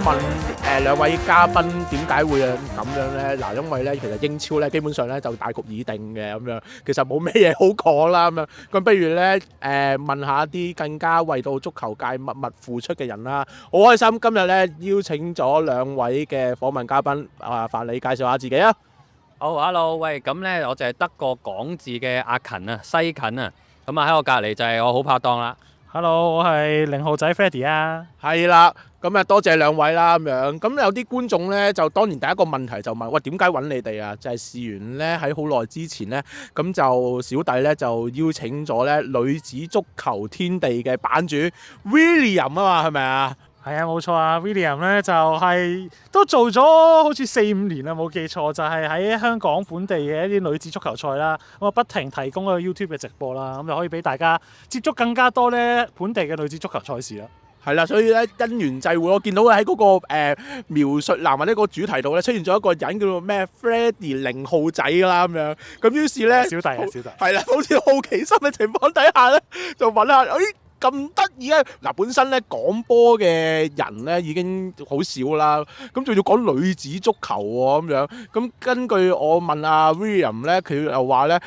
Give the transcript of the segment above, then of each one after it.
問兩位嘉賓點解會咁樣咧？嗱，因為咧其實英超咧基本上咧就大局已定嘅咁樣，其實冇咩嘢好講啦咁樣。咁不如咧問下啲更加為到足球界默默付出嘅人啦。好開心今日咧邀請咗兩位嘅訪問嘉賓，煩你介紹下自己啊。好，hello，喂，咁咧我就係得個講字嘅阿勤啊，西勤啊，咁啊喺我隔離就係我好拍檔啦。Hello，我係0號仔 Freddy 啊。係啦，咁多謝兩位啦咁樣。咁有啲觀眾咧就當然第一個問題就問：喂，點解揾你哋啊？就係事緣咧喺好耐之前咧，咁就小弟咧就邀請咗咧女子足球天地嘅版主 William 啊嘛，係咪啊？係啊，冇錯啊。William 咧就係都做咗好似4-5年啦，冇記錯，就係喺香港本地嘅一啲女子足球賽啦。咁啊不停提供一個 YouTube 嘅直播啦，咁就可以俾大家接觸更加多咧本地嘅女子足球賽事啦。係啦，所以咧因緣際會，我見到喺嗰個描述欄或者個主題度咧出現咗一個人叫做咩 Freddy 0號仔啦咁樣。咁於是咧，小弟係啦，好似好奇心嘅情況底下咧，就問下，咁得意啊！嗱，本身咧講波嘅人咧已經好少啦，咁仲要講女子足球喎咁樣。咁根據我問阿 William 咧，佢又話咧，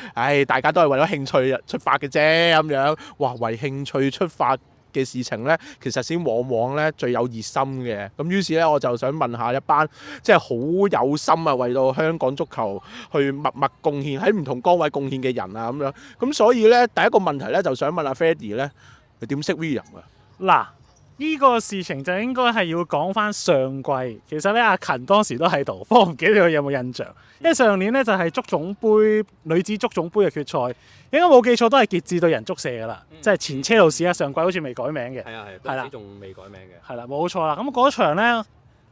大家都係為咗興趣出發嘅啫咁樣。哇，為興趣出發嘅事情咧，其實先往往咧最有熱心嘅。咁於是咧，我就想問下一班即係好有心啊，為到香港足球去默默貢獻喺唔同崗位貢獻嘅人啊咁樣。咁所以咧，第一個問題咧就想問阿 Freddy 咧。你點識 William 啊？嗱，呢個事情就應該係要講翻上季。其實咧，阿勤當時都喺度，不過我唔記得佢有冇印象。因為上年咧就係足總杯女子足總杯嘅決賽，應該冇記錯都係傑志對人足社噶啦，即係前車路士啊。上季好似未改名嘅，係啦，仲未改名嘅。係啦，冇錯啦。咁嗰場咧，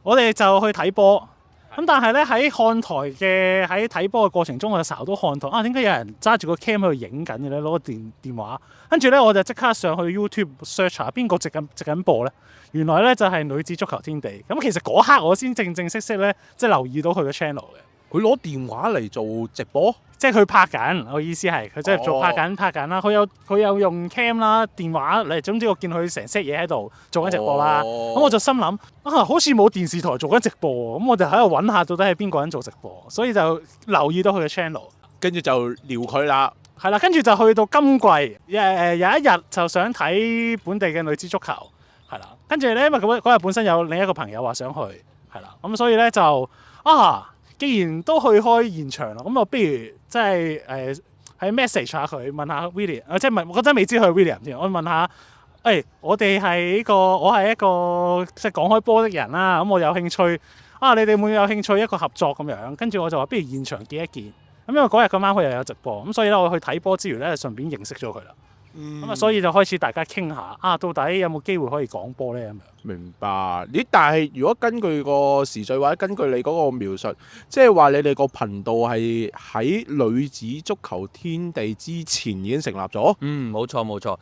我哋就去睇波。咁但係咧喺看台嘅喺睇波嘅過程中，我就睄到看台點解有人揸住個 cam 喺度影緊嘅咧？攞個電話，跟住咧我就即刻上去 YouTube search 下邊個直緊播咧。原來咧就係女子足球天地。咁其實嗰刻我先正式咧，即係留意到佢嘅 channel 嘅。佢攞電話嚟做直播，即係佢拍緊。我意思係佢即係做拍緊啦。佢有用 cam 啦、電話嚟。總之我見佢成 set 嘢喺度做緊直播啦。咁我就心諗好似冇電視台做緊直播喎。咁我就喺度揾下到底係邊個人做直播，所以就留意到佢嘅 channel，跟住就撩佢啦。係啦，跟住就去到今季有一日就想睇本地嘅女子足球，係啦。跟住咧，因為嗰日本身有另一個朋友話想去，係啦。咁所以咧就既然都去開現場啦，咁我不如即係喺 message 下佢，問下 William，即係問我真係未知佢係 William 添。我問下，我哋係我係一個即係講開波的人啦，咁我有興趣你哋會唔會有興趣一個合作咁樣？跟住我就話不如現場見一見。咁因為嗰日咁啱佢又有直播，咁所以咧我去睇波之餘咧，順便認識咗佢啦。所以就開始大家傾下到底有冇機會可以講波咧咁樣。明白。但係如果根據個時序或者根據你嗰個描述，即係話你哋個頻道係喺女子足球天地之前已經成立咗？冇錯。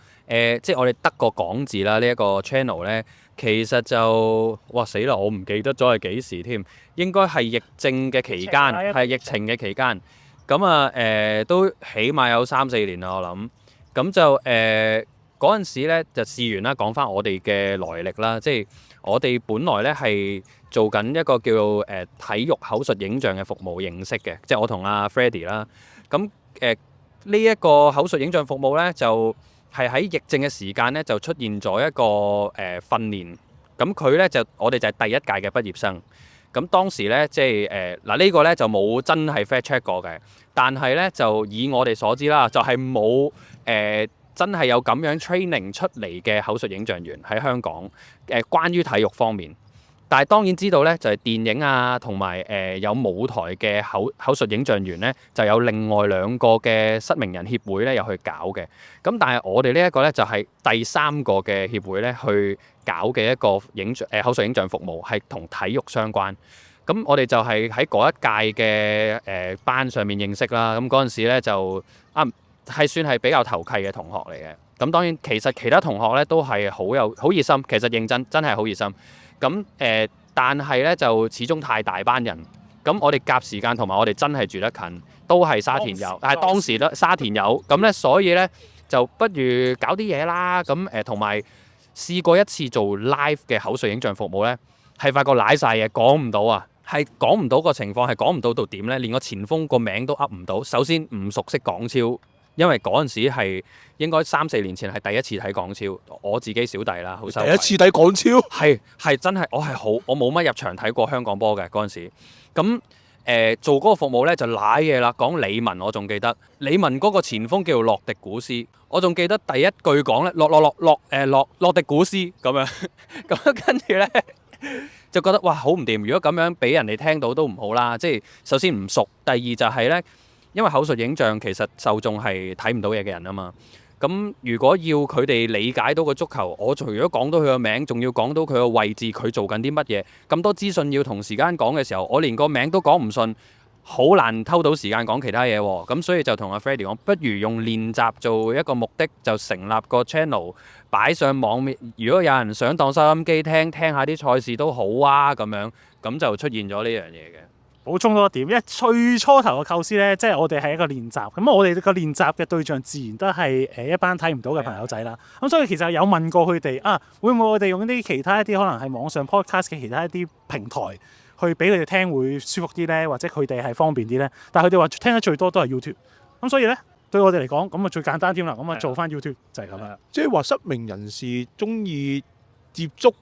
即係我哋得個講字啦，呢一個 channel 咧，其實就死啦，我唔記得咗係幾時添，應該係疫症嘅期間，係疫情嘅期間。咁都起碼有3-4年啦，我諗。咁就嗰陣時咧就試完啦，講翻我哋嘅來歷啦，即係我哋本來咧係做緊一個叫做體育口述影像嘅服務形式嘅，即係我同阿 Freddy 啦。咁呢一個口述影像服務咧就係喺疫症嘅時間咧就出現咗一個訓練。咁佢咧我哋就係第一屆嘅畢業生。咁當時咧即係呢個咧就冇真係 fact check 過嘅，但係咧就以我哋所知啦，就係冇真係有咁樣 training 出嚟嘅口述影像員喺香港關於體育方面。但係當然知道咧，就係電影啊同埋有舞台嘅口述影像員咧，就有另外2個嘅失明人協會咧有去搞嘅。咁但係我哋呢一個咧就係第3個嘅協會咧去搞嘅一個口述影像服務，係同體育相關。咁我哋就係喺嗰一屆嘅班上面認識啦。咁嗰陣時咧就係算係比較投契嘅同學嚟嘅。咁當然其實其他同學咧都係好熱心，其實認真係好熱心。咁但係咧就始終太大班人。咁我哋夾時間同埋我哋真係住得近，都係沙田友，但係當時咧沙田友。咁咧所以咧就不如搞啲嘢啦。咁同埋試過一次做 live 嘅口述影像服務咧，係發覺賴晒嘢，講唔到啊，係講唔到個情況，係講唔到到點呢？連個前鋒個名都噏唔到。首先唔熟悉港超，因為嗰陣時係應該3-4年前係第一次睇港超，我自己小弟啦，好第一次睇港超，係真係我冇乜入場睇過香港波嘅嗰陣時，咁做嗰個服務呢，就賴嘢啦，講李文我仲記得，李文嗰個前鋒叫做洛迪古斯，我仲記得第一句講呢，洛迪古斯咁樣，咁跟住呢，就覺得哇好唔掂，如果咁樣俾人哋聽到都唔好啦，即係首先唔熟，第二就係呢，因為口述影像其實受眾係睇唔到嘢嘅人啊嘛。咁如果要佢哋理解到個足球，我除咗講到佢個名，仲要講到佢個位置，佢做緊啲乜嘢，咁多資訊要同時間講嘅時候，我連個名都講唔順，好難偷到時間講其他嘢喎。咁所以就同阿 Freddy 講，不如用練習做一個目的，就成立個 channel 擺上網面。如果有人想當收音機聽下啲賽事都好啊，咁就出現咗呢樣嘢嘅。補充多一點，因為最初頭嘅構思咧，即係我哋係一個練習，咁我哋個練習嘅對象自然都係一班睇唔到嘅朋友仔啦。咁所以其實有問過佢哋啊，會唔會我哋用啲其他一啲可能係網上 podcast 嘅其他一啲平台去俾佢哋聽會舒服啲咧，或者佢哋係方便啲咧？但係佢哋話聽得最多都係 YouTube。咁所以咧，對我哋嚟講，咁啊最簡單添啦，咁啊做翻 YouTube 就係咁啦。即係話失明人士中意接觸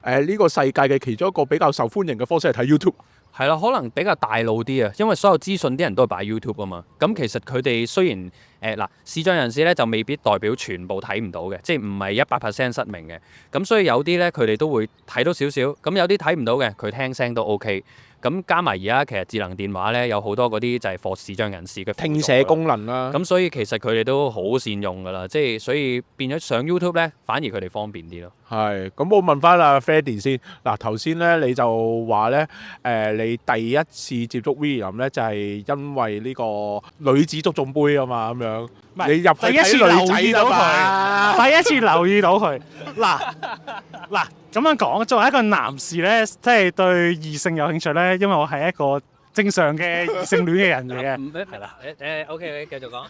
呢個世界嘅其中一個比較受歡迎嘅方式係睇 YouTube。係啦，可能比較大路啲啊，因為所有資訊啲人都係擺 YouTube 啊嘛。咁其實佢哋雖然視障人士咧就未必代表全部睇唔到嘅，即係唔係100% 失明嘅。咁所以有啲咧佢哋都會睇到少少，咁有啲睇唔到嘅佢聽聲都 OK。咁加埋而家其實智能電話咧有好多嗰啲就係 for 視障人士嘅聽寫功能啦。咁所以其實佢哋都好善用㗎啦，即係所以變咗上 YouTube 咧反而佢哋方便啲咯。係，咁我問翻阿 Freddy 先。嗱頭先咧你就話咧你第一次接觸 William 咧就係因為呢個女子足總杯啊嘛咁樣。你入去第一次睇女仔留意到嘛？佢，第一次留意到佢。嗱咁樣講，作為一個男士咧，即係對異性有興趣咧，因為我係一個正常嘅異性戀嘅人嚟嘅。係啦，OK，繼續講。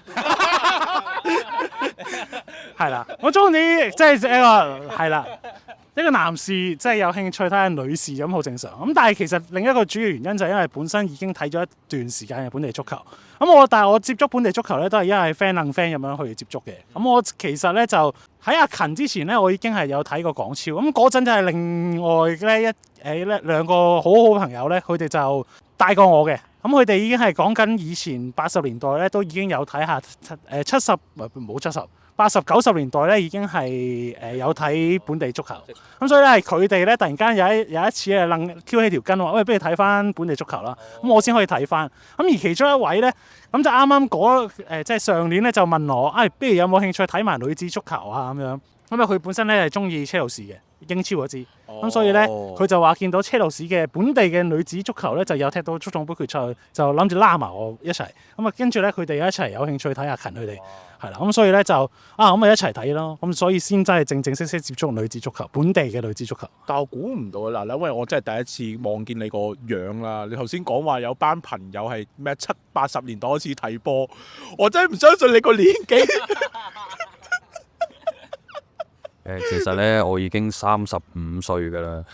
係啦，我中意即係一個男士即係有興趣睇下女士咁好正常。咁但係其實另一個主要原因就係因為本身已經睇咗一段時間嘅本地足球。但係我接觸本地足球咧都係因為 friend 撚 friend 咁樣去接觸嘅。咁我其實咧就喺阿勤之前咧，我已經係有睇過港超。咁嗰陣就係另外咧兩個好好朋友咧，佢哋就帶過我嘅。咁佢哋已經係講緊以前80年代咧，都已經有睇下80、90年代咧已經係有睇本地足球。咁所以咧係佢哋咧突然間有一次咧挑起條筋話，喂，不如睇翻本地足球啦。咁我先可以睇翻。咁而其中一位咧，咁就啱啱即係上年咧就問我，不如有冇興趣睇埋女子足球啊咁樣。咁佢本身咧係中意車路士嘅英超嗰支。咁所以咧，佢就話見到車路士嘅本地嘅女子足球咧，就有踢到足總杯決賽，就諗住拉埋我一齊。咁跟住咧，佢哋一齊有興趣睇阿勤佢哋，係啦。咁所以咧就咁咪一齊睇咯。咁所以先真係正式接觸女子足球，本地嘅女子足球。但我估唔到嗱，因為我真係第一次望見你個樣啦。你頭先講話有班朋友係咩70-80年代開始睇波，我真係唔相信你個年紀。其實咧，我已經35歲㗎啦，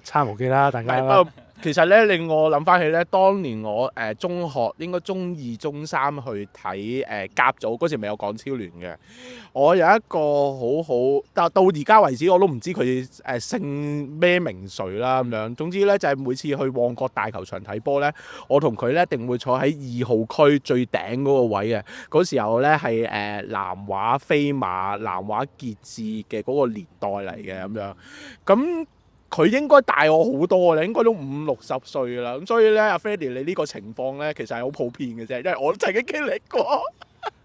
差無幾啦，大家。其實咧，令我諗翻起咧，當年我中學應該中2、中3去睇甲組嗰時未有港超聯嘅，我有一個好好，但到而家為止我都唔知佢姓咩名誰啦咁樣。總之咧就係每次去旺角大球場睇波咧，我同佢咧一定會坐喺2號區最頂嗰個位嘅。嗰時候咧係南華飛馬、南華傑志嘅嗰個年代嚟嘅咁樣，咁。佢應該大我好多啦，應該都50-60歲啦。咁所以咧，阿 Freddy 你呢個情況咧，其實係好普遍嘅啫，因為我都曾經經歷過。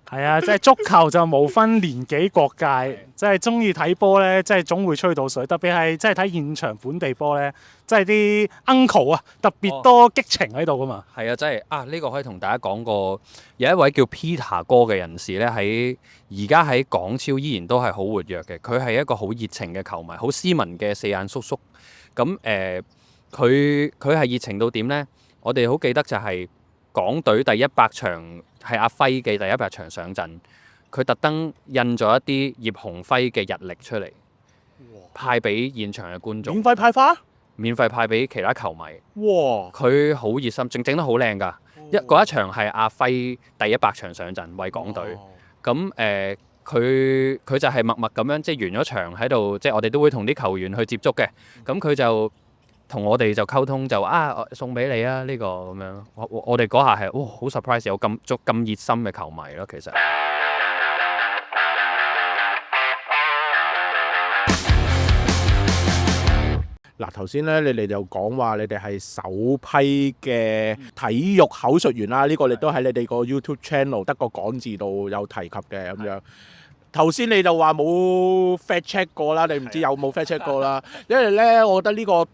係啊，即係足球就無分年紀國界，即係中意睇波咧，即係總會吹到水。特別係即係睇現場本地波咧，即係啲 uncle 啊，特別多激情喺度噶嘛。係啊，真係呢個可以同大家講過，有一位叫 Peter 哥嘅人士咧，而家喺港超依然都係好活躍嘅。佢係一個好熱情嘅球迷，好斯文嘅四眼叔叔。咁佢係熱情到點呢？我哋好記得就係港隊第100場係阿輝嘅第100場上陣，佢特登印咗一啲葉鴻輝嘅日曆出嚟。派俾現場嘅觀眾，免費派花，免費派俾其他球迷。哇！佢好熱心，整得好靚㗎。嗰一場係阿輝第100場上陣為港隊。咁佢就係默默咁樣，即係完咗場喺度，即係我哋都會同啲球員去接觸嘅。咁佢就同我哋就溝通，就送俾你啊呢個咁樣。我哋嗰下係好 surprise， 有咁熱心嘅球迷咯，其實。嗱，頭先咧，你哋就講話你哋係首批嘅體育口述員啦，呢個你都喺你哋個 YouTube channel 得個講字度有提及嘅咁樣。頭先你就話冇 fact check 過啦，你唔知有冇 fact check 過啦，因為咧，我覺得呢個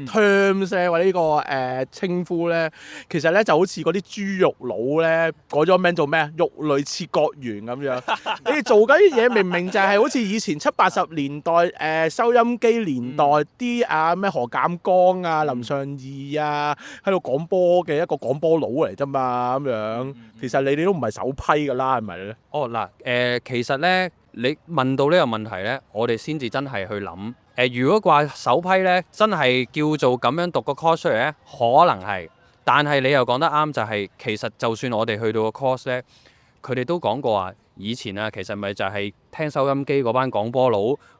terms 咧或者呢個稱呼咧，其實咧就好似嗰啲豬肉佬咧改咗名做咩啊？肉類切割員咁樣。你哋做緊啲嘢明明就係好似以前70、80年代收音機年代啲咩何鑑江啊、林尚義啊喺度講波嘅一個講波佬嚟啫嘛咁樣。其實你哋都唔係首批㗎啦，係咪咧？其實咧你問到呢個問題咧，我哋先至真係去諗。如果話首批咧，真係叫做咁樣讀個 course 出嚟咧，可能係。但係你又講得啱，就係其實就算我哋去到個 course 咧，佢哋都講過話，以前啊，其實咪就係聽收音機嗰班講波佬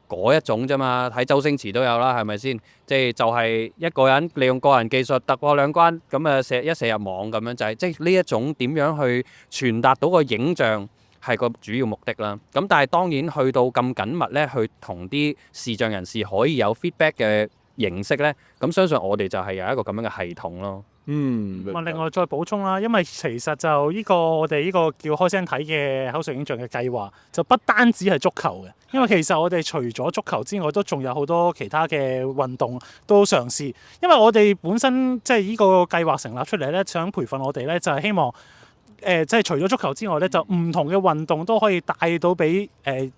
嗰一種啫嘛。睇周星馳都有啦，係咪先？即係就係一個人利用個人技術突破兩關，咁啊射入網咁樣就係，即係呢一種點樣去傳達到個影像。係個主要目的啦。咁但係當然去到咁緊密咧，去同啲視障人士可以有 feedback 嘅形式咧，咁相信我哋就係有一個咁樣嘅系統咯。另外再補充啦，因為其實就呢個我哋呢個叫開聲睇嘅口述影像嘅計劃，就不單止係足球嘅，因為其實我哋除咗足球之外，都仲有好多其他嘅運動都嘗試。因為我哋本身即係呢個計劃成立出嚟咧，想培訓我哋咧，就係希望。即係除咗足球之外咧，就唔同嘅運動都可以帶到俾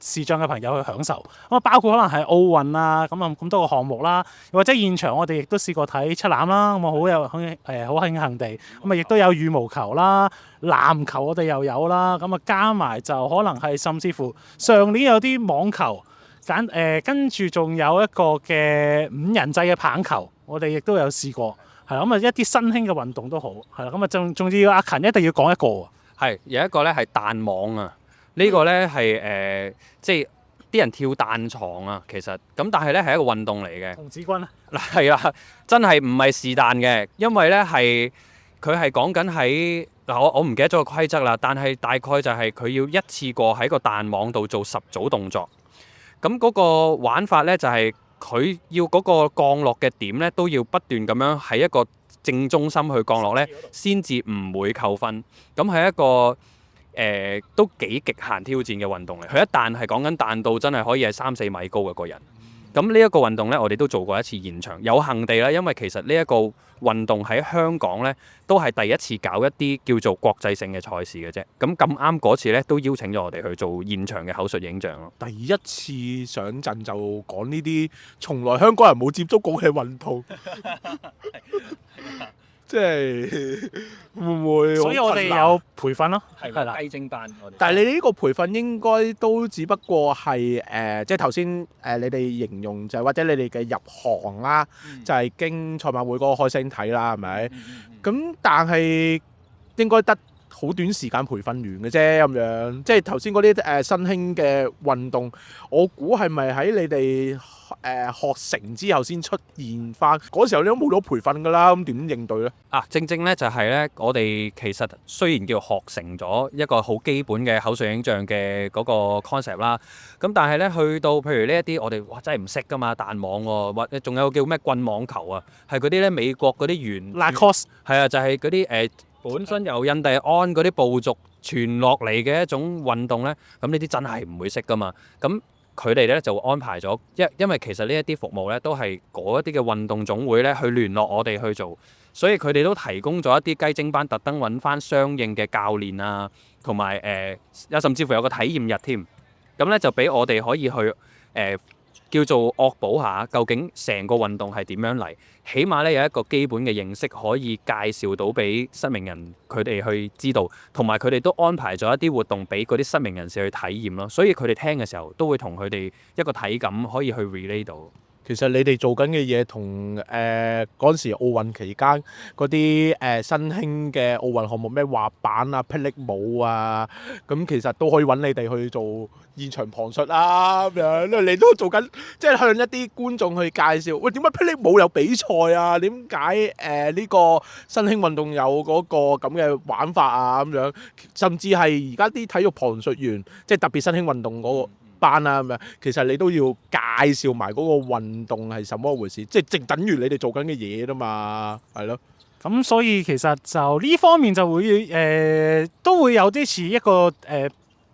視障嘅朋友去享受。咁啊，包括可能係奧運啊，咁多個項目啦，或者現場我哋亦都試過睇七欖啦，咁啊好慶幸地，咁啊亦都有羽毛球啦、籃球我哋又有啦，咁啊加埋就可能係甚至乎上年有啲網球，跟住仲有一個嘅5人制嘅棒球，我哋亦都有試過。係啦，咁啊一啲新興嘅運動都好，係啦，咁啊仲要阿勤一定要講一個喎。係有一個咧係彈網啊，呢個咧係即係啲人跳彈床啊，其實咁但係咧係一個運動嚟嘅。童子軍啊，係啦，真係唔係是但嘅，因為咧佢係講緊喺我唔記得咗個規則啦，但係大概就係佢要一次過喺個彈網度做10組動作。咁嗰個玩法咧就係。佢要嗰個降落嘅點咧，都要不斷咁樣喺一個正中心去降落咧，先至唔會扣分。咁係一個都幾極限挑戰嘅運動嚟。佢一旦係講緊彈到真係可以係3、4米高嘅個人。咁呢一個運動咧，我哋都做過一次現場。有幸地咧，因為其實呢一個運動喺香港咧，都係第一次搞一啲叫做國際性嘅賽事嘅啫。咁啱嗰次咧，都邀請咗我哋去做現場嘅口述影像咯。第一次上陣就講呢啲從來香港人冇接觸過嘅運動，即係會唔會？所以我哋有培訓咯，係啦，雞精班。但係你呢個培訓應該都只不過係即係頭先你哋形容就係或者你哋嘅入行啦，就係經賽馬會嗰個開聲睇啦，係咪？咁但係應該得好短時間培訓完嘅啫，咁樣即係頭先嗰啲新興嘅運動，我估係咪喺你哋學成之後先出現翻？嗰時候你都冇咗培訓㗎啦，咁點應對咧？正正咧就係咧，我哋其實雖然叫學成咗一個好基本嘅口述影像嘅嗰個 concept 啦，咁但係咧去到譬如呢一啲我哋真係唔識㗎嘛，彈網喎，或者仲有叫咩棍網球啊，係嗰啲咧美國嗰啲原 lacrosse 係啊，就係嗰啲本身由印第安嗰啲部族傳落嚟嘅一種運動咧，咁呢啲真係唔會識㗎嘛。咁佢哋咧就安排咗，因為其實呢一啲服務咧都係嗰一啲嘅運動總會咧去聯絡我哋去做，所以佢哋都提供咗一啲雞精班，特登揾翻相應嘅教練啊，同埋甚至乎有個體驗日添。咁咧就俾我哋可以去叫做惡補下，究竟成個運動係點樣嚟？起碼咧有一個基本嘅認識可以介紹到俾失明人佢哋去知道，同埋佢哋都安排咗一啲活動俾嗰啲失明人士去體驗咯。所以佢哋聽嘅時候都會同佢哋一個體感可以去 relate 到。其實你哋做緊嘅嘢同嗰陣時奧運期間嗰啲新興嘅奧運項目咩滑板啊、霹靂舞啊，咁其實都可以揾你哋去做現場旁述啊咁樣，因為你都做緊，即係向一啲觀眾去介紹，喂點解霹靂舞有比賽啊？點解呢個新興運動有嗰個咁嘅玩法啊咁樣？甚至係而家啲體育旁述員，即係特別新興運動嗰個班啊咁樣，其實你都要介紹埋嗰個運動係什麼一回事，即係正等於你哋做緊嘅嘢啦嘛，係咯。咁所以其實就呢方面就會都會有啲似一個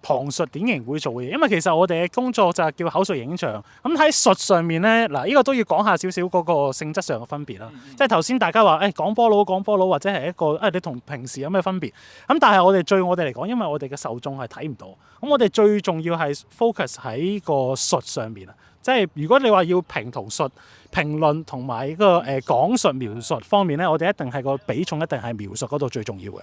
旁述典型會做嘅嘢，因為其實我哋嘅工作就係叫口述影像。咁喺述上面咧，嗱呢個都要講下少少嗰個性質上嘅分別啦。即係頭先大家話講波佬或者係一個你同平時有咩分別？咁但係我哋嚟講，因為我哋嘅受眾係睇唔到，咁我哋最重要係 focus 喺個述上面啊。即係如果你話要評同述、評論同埋呢個講述描述方面咧，我哋一定係個比重一定係描述嗰度最重要嘅。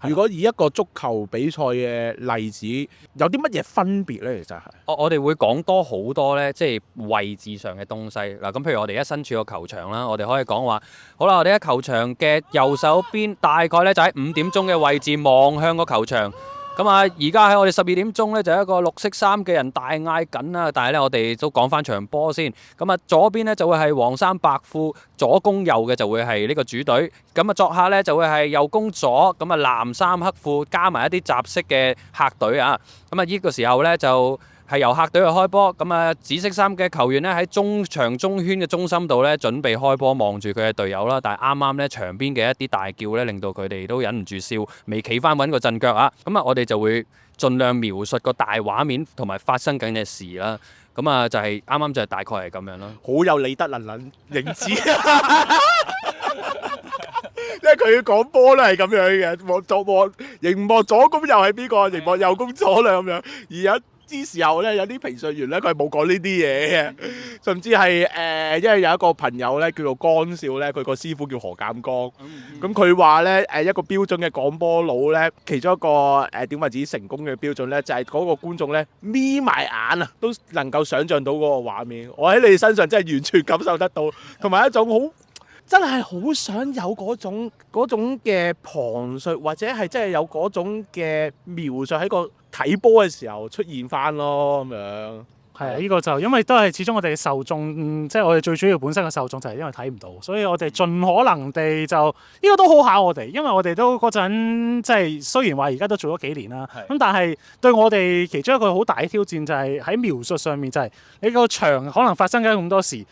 如果以一個足球比賽嘅例子，有啲乜嘢分別咧？其實係我哋會講多好多咧，即係位置上嘅東西嗱。咁譬如我哋而家身處個球場啦，我哋可以講話，好啦，我哋喺球場嘅右手邊，大概咧就喺5點鐘嘅位置望向個球場。咁啊，而家喺我哋12點鐘咧，就有一個綠色衫嘅人大嗌緊啦。但係咧，我哋都講翻場波先。咁啊，左邊咧就會係黃衫白褲，左攻右嘅就會係呢個主隊。咁啊，作客咧就會係右攻左，咁啊藍衫黑褲加埋一啲雜色嘅客隊啊。咁啊，呢個時候咧就係由客隊去開波，咁啊紫色衫嘅球員咧喺中場中圈嘅中心度咧準備開波，望住佢嘅隊友啦。但係啱啱咧場邊嘅一啲大叫咧，令到佢哋都忍唔住笑，未企翻穩個陣腳啊！咁啊，我哋就會盡量描述個大畫面同埋發生緊嘅事啦。咁啊，就係啱啱就係大概係咁樣啦。好有理德能認知，因為佢講波咧係咁樣嘅，望熒幕左攻右係邊個？熒幕右攻左啦咁樣，而有啲時候咧，有啲評述員咧，佢係冇講呢啲嘢嘅，甚至係因為有一個朋友咧叫做江少咧，佢個師傅叫何鑑江，咁佢話咧一個標準嘅講波佬咧，其中一個點為之成功嘅標準咧，就係嗰個觀眾咧眯埋眼啊，都能夠想像到嗰個畫面。我喺你身上真係完全感受得到，同埋一種好真係好想有嗰種嘅旁述，或者係真係有嗰種嘅描述喺個睇波嘅時候出現翻咯咁樣。係啊，呢個就因為都係始終我哋受眾，即係我哋最主要本身嘅受眾就係因為睇唔到，所以我哋盡可能地就呢個都好考我哋，因為我哋都嗰陣即係雖然話而家都做咗幾年啦，咁但係對我哋其中一個好大嘅挑戰就係喺描述上面，就係你個場可能發生緊咁多事。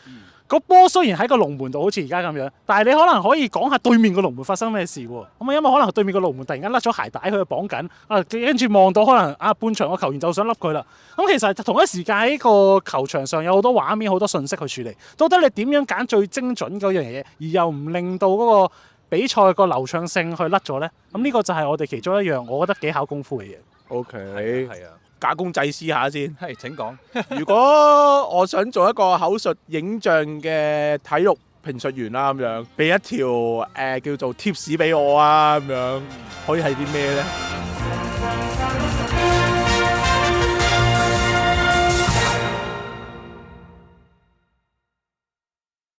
個波雖然喺個龍門度好似而家咁樣，但係你可能可以講下對面個龍門發生咩事喎？咁啊，因為可能對面個龍門突然間甩咗鞋帶，佢就綁緊啊，跟住望到可能半場個球員就想笠佢啦。咁其實同一時間喺個球場上有好多畫面、好多信息去處理。到底你點樣揀最精準嗰樣嘢，而又唔令到嗰個比賽個流暢性去甩咗呢？咁呢個就係我哋其中一樣，我覺得幾考功夫嘅嘢。OK，係啊。假公濟私下先。係請講。如果我想做一個口述影像嘅體育評述員啦，咁樣俾一條叫做貼士俾我啊，咁樣可以係啲咩呢？